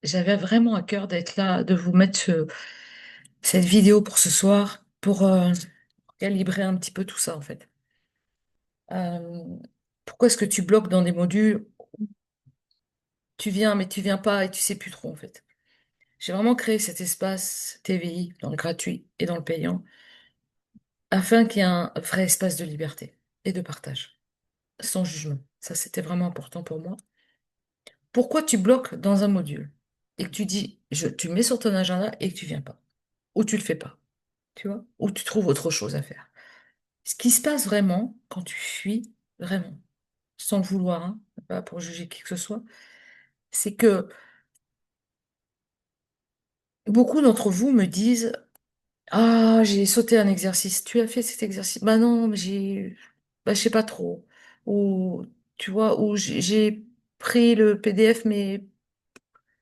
J'avais vraiment à cœur d'être là, de vous mettre cette vidéo pour ce soir, pour calibrer un petit peu tout ça en fait. Euh, Pourquoi est-ce que tu bloques dans des modules? Tu viens, mais tu viens pas et tu sais plus trop en fait. J'ai vraiment créé cet espace TVI dans le gratuit et dans le payant, afin qu'il y ait un vrai espace de liberté et de partage, sans jugement. Ça, c'était vraiment important pour moi. Pourquoi tu bloques dans un module et que tu dis, tu le mets sur ton agenda et que tu viens pas, ou tu le fais pas, tu vois, ou tu trouves autre chose à faire. Ce qui se passe vraiment quand tu fuis, vraiment, sans le vouloir, hein, pas pour juger qui que ce soit, c'est que beaucoup d'entre vous me disent, ah, j'ai sauté un exercice, tu as fait cet exercice? Bah non, mais je sais pas trop. Ou, tu vois, ou j'ai pris le PDF, mais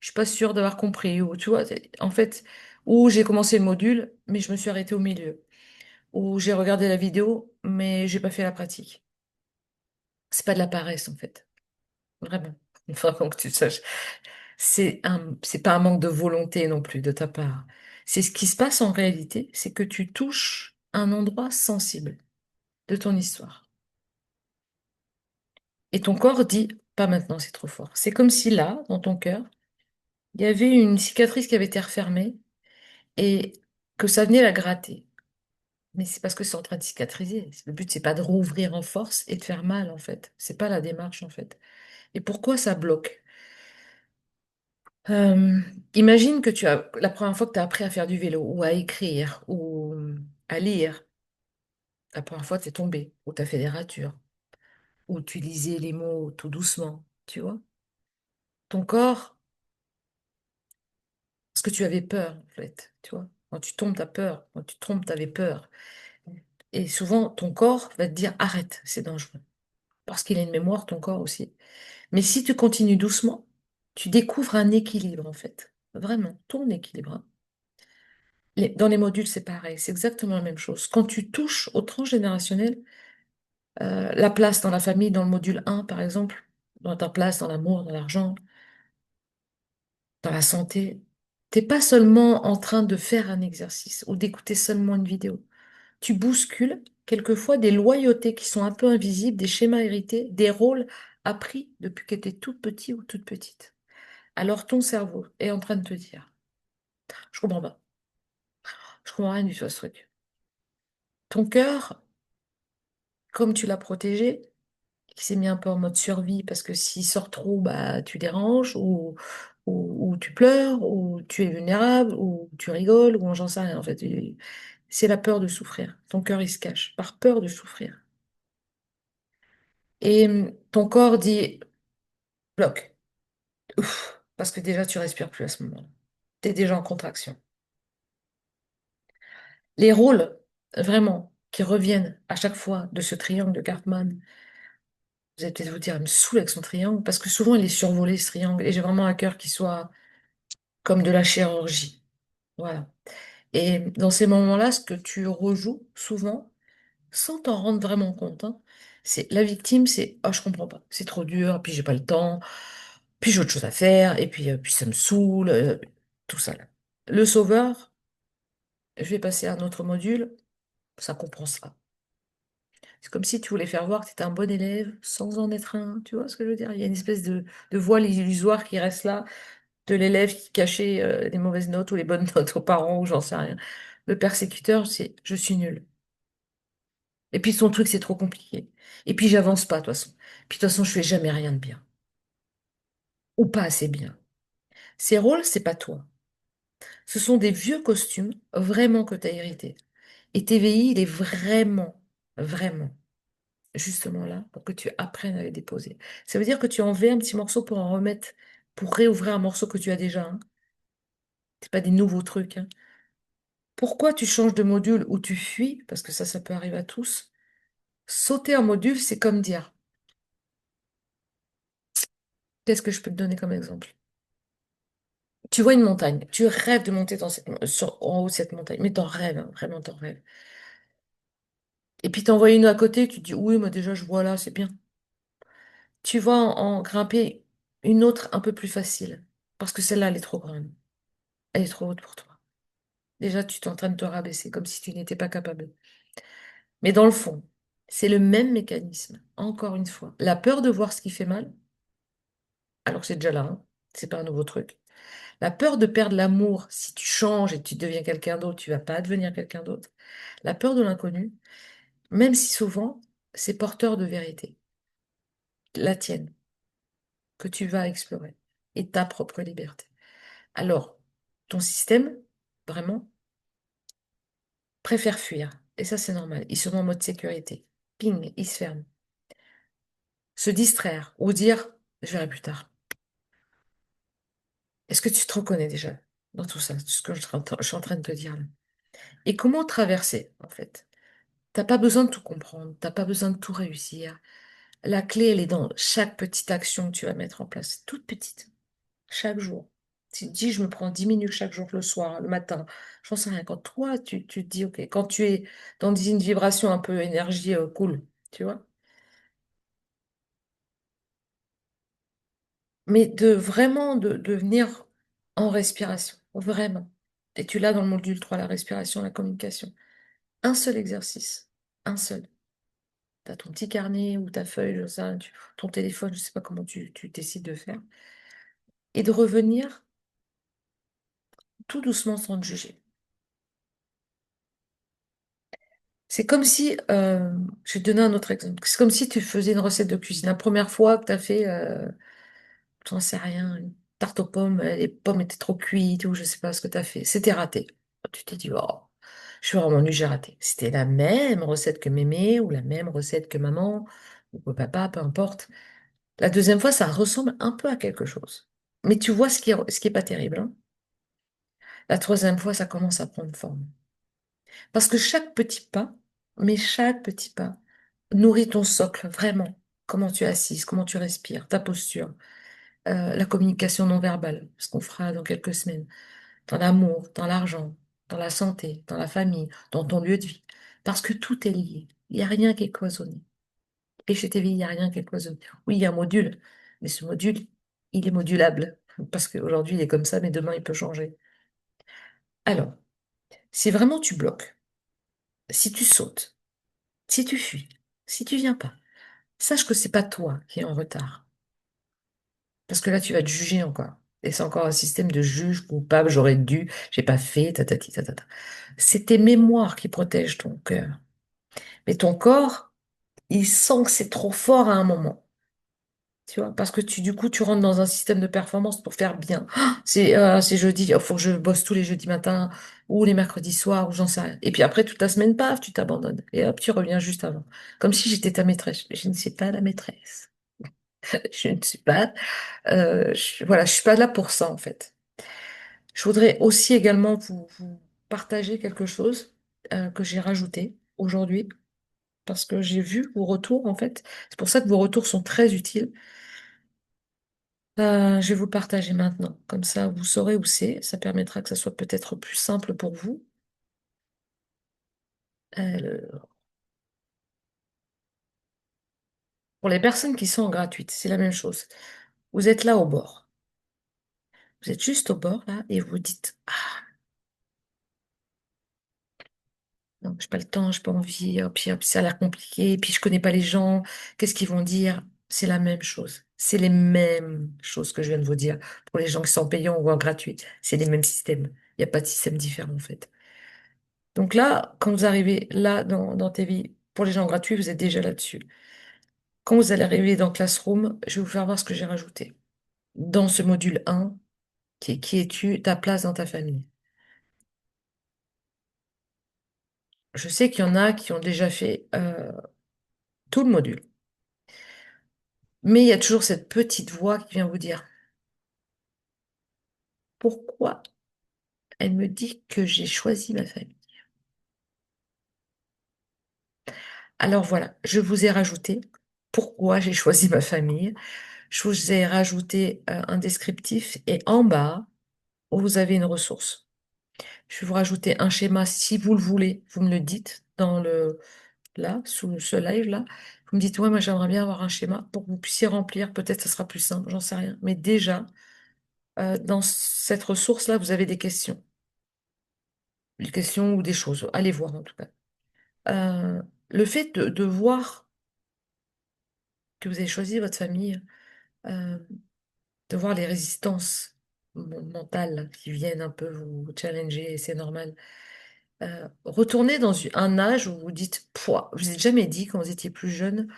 je suis pas sûre d'avoir compris. Ou, tu vois, en fait, ou j'ai commencé le module, mais je me suis arrêtée au milieu. Ou j'ai regardé la vidéo, mais j'ai pas fait la pratique. C'est pas de la paresse, en fait. Vraiment. Vraiment que tu saches. C'est pas un manque de volonté non plus de ta part. C'est ce qui se passe en réalité, c'est que tu touches un endroit sensible de ton histoire. Et ton corps dit, pas maintenant, c'est trop fort. C'est comme si là, dans ton cœur, il y avait une cicatrice qui avait été refermée et que ça venait la gratter. Mais c'est parce que c'est en train de cicatriser. Le but, c'est pas de rouvrir en force et de faire mal, en fait. C'est pas la démarche, en fait. Et pourquoi ça bloque? Euh, Imagine que tu as la première fois que tu as appris à faire du vélo ou à écrire ou à lire. La première fois, tu es tombé ou tu as fait des ratures ou tu lisais les mots tout doucement, tu vois. Ton corps, parce que tu avais peur, en fait, tu vois. Quand tu tombes, tu as peur. Quand tu tombes, tu avais peur. Et souvent, ton corps va te dire arrête, c'est dangereux. Parce qu'il a une mémoire, ton corps aussi. Mais si tu continues doucement, tu découvres un équilibre, en fait. Vraiment, ton équilibre, hein. Dans les modules, c'est pareil, c'est exactement la même chose. Quand tu touches au transgénérationnel, la place dans la famille, dans le module 1, par exemple, dans ta place, dans l'amour, dans l'argent, dans la santé, t'es pas seulement en train de faire un exercice ou d'écouter seulement une vidéo. Tu bouscules quelquefois des loyautés qui sont un peu invisibles, des schémas hérités, des rôles appris depuis que tu étais toute petit ou toute petite. Alors ton cerveau est en train de te dire, je comprends pas, je comprends rien du tout à ce truc. Ton cœur, comme tu l'as protégé, qui s'est mis un peu en mode survie parce que s'il sort trop, bah, tu déranges ou tu pleures ou tu es vulnérable ou tu rigoles ou j'en sais rien en fait. C'est la peur de souffrir. Ton cœur, il se cache par peur de souffrir. Et ton corps dit bloc. Ouf, parce que déjà, tu respires plus à ce moment-là. Tu es déjà en contraction. Les rôles, vraiment, qui reviennent à chaque fois de ce triangle de Cartman, vous allez peut-être vous dire, elle me saoule avec son triangle, parce que souvent, il est survolé, ce triangle, et j'ai vraiment à cœur qu'il soit comme de la chirurgie. Voilà. Et dans ces moments-là, ce que tu rejoues souvent, sans t'en rendre vraiment compte, hein, c'est la victime, c'est oh, je comprends pas, c'est trop dur, puis j'ai pas le temps, puis j'ai autre chose à faire, et puis ça me saoule, tout ça là. Le sauveur, je vais passer à un autre module, ça comprend ça. C'est comme si tu voulais faire voir que tu étais un bon élève sans en être un. Tu vois ce que je veux dire? Il y a une espèce de voile illusoire qui reste là de l'élève qui cachait les mauvaises notes ou les bonnes notes aux parents ou j'en sais rien. Le persécuteur, c'est je suis nul. Et puis son truc, c'est trop compliqué. Et puis j'avance pas, de toute façon. Puis de toute façon, je fais jamais rien de bien. Ou pas assez bien. Ces rôles, c'est pas toi. Ce sont des vieux costumes, vraiment que tu as hérités. Et TVI, il est vraiment, vraiment, justement là, pour que tu apprennes à les déposer. Ça veut dire que tu en veux un petit morceau pour en remettre, pour réouvrir un morceau que tu as déjà, hein. C'est pas des nouveaux trucs, hein. Pourquoi tu changes de module ou tu fuis? Parce que ça peut arriver à tous. Sauter un module, c'est comme dire, qu'est-ce que je peux te donner comme exemple? Tu vois une montagne, tu rêves de monter en haut de cette montagne, mais t'en rêves, hein, vraiment t'en rêves. Et puis t'en vois une à côté, tu te dis, oui, moi déjà je vois là, c'est bien. Tu vas en grimper une autre un peu plus facile. Parce que celle-là, elle est trop grande. Elle est trop haute pour toi. Déjà, tu es en train de te rabaisser, comme si tu n'étais pas capable. Mais dans le fond, c'est le même mécanisme. Encore une fois, la peur de voir ce qui fait mal, alors que c'est déjà là, hein, c'est pas un nouveau truc. La peur de perdre l'amour, si tu changes et tu deviens quelqu'un d'autre, tu vas pas devenir quelqu'un d'autre. La peur de l'inconnu, même si souvent c'est porteur de vérité, la tienne, que tu vas explorer, et ta propre liberté. Alors, ton système, vraiment, préfère fuir. Et ça, c'est normal. Il se met en mode sécurité. Ping, il se ferme. Se distraire ou dire, je verrai plus tard. Est-ce que tu te reconnais déjà dans tout ça, tout ce que je suis en train de te dire là? Et comment traverser, en fait? T'as pas besoin de tout comprendre, t'as pas besoin de tout réussir. La clé, elle est dans chaque petite action que tu vas mettre en place, toute petite, chaque jour. Tu te dis, je me prends 10 minutes chaque jour, le soir, le matin, j'en sais rien. Quand toi, tu te dis, OK, quand tu es dans une vibration un peu énergie cool, tu vois, mais de vraiment de venir en respiration, vraiment. Et tu l'as dans le module 3, la respiration, la communication. Un seul exercice, un seul. Tu as ton petit carnet ou ta feuille, je sais rien, ton téléphone, je ne sais pas comment tu décides de faire. Et de revenir tout doucement sans te juger. C'est comme si, je vais te donner un autre exemple. C'est comme si tu faisais une recette de cuisine. La première fois que tu as fait, j'en sais rien, une tarte aux pommes, les pommes étaient trop cuites ou je sais pas ce que tu as fait. C'était raté. Tu t'es dit, oh, je suis vraiment nulle, j'ai raté. C'était la même recette que mémé ou la même recette que maman ou que papa, peu importe. La deuxième fois, ça ressemble un peu à quelque chose. Mais tu vois ce qui est pas terrible, hein. La troisième fois, ça commence à prendre forme. Parce que chaque petit pas, mais chaque petit pas, nourrit ton socle, vraiment. Comment tu es assise, comment tu respires, ta posture, la communication non verbale, ce qu'on fera dans quelques semaines, dans l'amour, dans l'argent, dans la santé, dans la famille, dans ton lieu de vie. Parce que tout est lié. Il n'y a rien qui est cloisonné. Et chez TV, il n'y a rien qui est cloisonné. Oui, il y a un module, mais ce module, il est modulable. Parce qu'aujourd'hui, il est comme ça, mais demain, il peut changer. Alors, si vraiment tu bloques, si tu sautes, si tu fuis, si tu viens pas, sache que c'est pas toi qui es en retard. Parce que là, tu vas te juger encore. Et c'est encore un système de juge coupable, j'aurais dû, j'ai pas fait, tatati, tatata. C'est tes mémoires qui protègent ton cœur. Mais ton corps, il sent que c'est trop fort à un moment. Tu vois, parce que du coup, tu rentres dans un système de performance pour faire bien. Ah, c'est jeudi, il faut que je bosse tous les jeudis matins ou les mercredis soirs ou j'en sais rien. Et puis après, toute la semaine, paf, tu t'abandonnes. Et hop, tu reviens juste avant. Comme si j'étais ta maîtresse. Je ne suis pas la maîtresse. Je ne suis pas, voilà, je suis pas là pour ça, en fait. Je voudrais aussi également vous partager quelque chose que j'ai rajouté aujourd'hui parce que j'ai vu vos retours, en fait. C'est pour ça que vos retours sont très utiles. Je vais vous le partager maintenant. Comme ça, vous saurez où c'est. Ça permettra que ça soit peut-être plus simple pour vous. Euh, pour les personnes qui sont en gratuite, c'est la même chose. Vous êtes là au bord. Vous êtes juste au bord, là, et vous dites, ah, non, j'ai pas le temps, j'ai pas envie, puis ça a l'air compliqué, puis je connais pas les gens, qu'est-ce qu'ils vont dire? C'est la même chose. C'est les mêmes choses que je viens de vous dire pour les gens qui sont payants ou en gratuit. C'est les mêmes systèmes. Il n'y a pas de système différent, en fait. Donc là, quand vous arrivez là dans tes vies, pour les gens gratuits, vous êtes déjà là-dessus. Quand vous allez arriver dans Classroom, je vais vous faire voir ce que j'ai rajouté. Dans ce module 1, qui es-tu, ta place dans ta famille. Je sais qu'il y en a qui ont déjà fait tout le module. Mais il y a toujours cette petite voix qui vient vous dire, pourquoi elle me dit que j'ai choisi ma famille? Alors voilà, je vous ai rajouté pourquoi j'ai choisi ma famille. Je vous ai rajouté un descriptif et en bas, vous avez une ressource. Je vais vous rajouter un schéma si vous le voulez. Vous me le dites là, sous ce live-là. Vous me dites, ouais, moi j'aimerais bien avoir un schéma pour que vous puissiez remplir. Peut-être que ce sera plus simple, j'en sais rien. Mais déjà, Dans cette ressource-là, vous avez des questions ou des choses. Allez voir en tout cas. Euh, le fait de voir que vous avez choisi votre famille, euh, de voir les résistances mentales qui viennent un peu vous challenger, et c'est normal. Retournez dans un âge où vous dites, pouah, vous n'êtes jamais dit quand vous étiez plus jeune,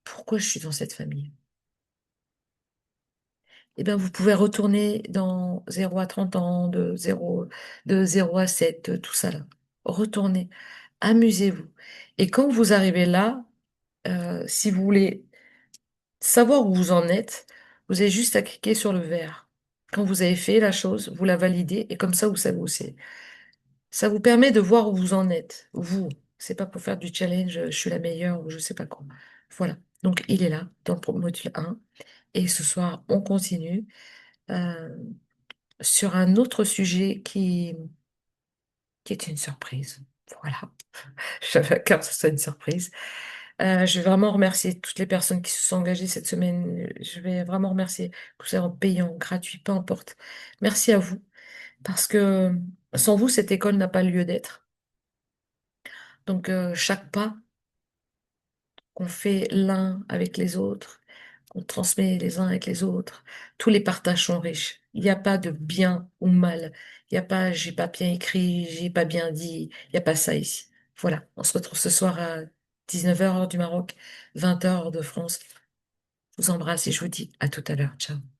pourquoi je suis dans cette famille? Eh bien, vous pouvez retourner dans 0 à 30 ans, de 0 à 7, tout ça là. Retournez, amusez-vous. Et quand vous arrivez là, si vous voulez savoir où vous en êtes, vous avez juste à cliquer sur le vert. Quand vous avez fait la chose, vous la validez et comme ça, vous savez où c'est. Ça vous permet de voir où vous en êtes. Vous, c'est pas pour faire du challenge, je suis la meilleure ou je sais pas quoi. Voilà. Donc, il est là dans le module 1. Et ce soir, on continue euh, sur un autre sujet qui est une surprise. Voilà. J'avais à cœur que ce soit une surprise. Je vais vraiment remercier toutes les personnes qui se sont engagées cette semaine. Je vais vraiment remercier, que ce soit en payant, gratuit, peu importe. Merci à vous, parce que sans vous, cette école n'a pas lieu d'être. Donc, chaque pas qu'on fait l'un avec les autres, qu'on transmet les uns avec les autres, tous les partages sont riches. Il n'y a pas de bien ou mal. Il n'y a pas j'ai pas bien écrit, j'ai pas bien dit. Il n'y a pas ça ici. Voilà, on se retrouve ce soir à 19h heure du Maroc, 20h heure de France. Je vous embrasse et je vous dis à tout à l'heure. Ciao.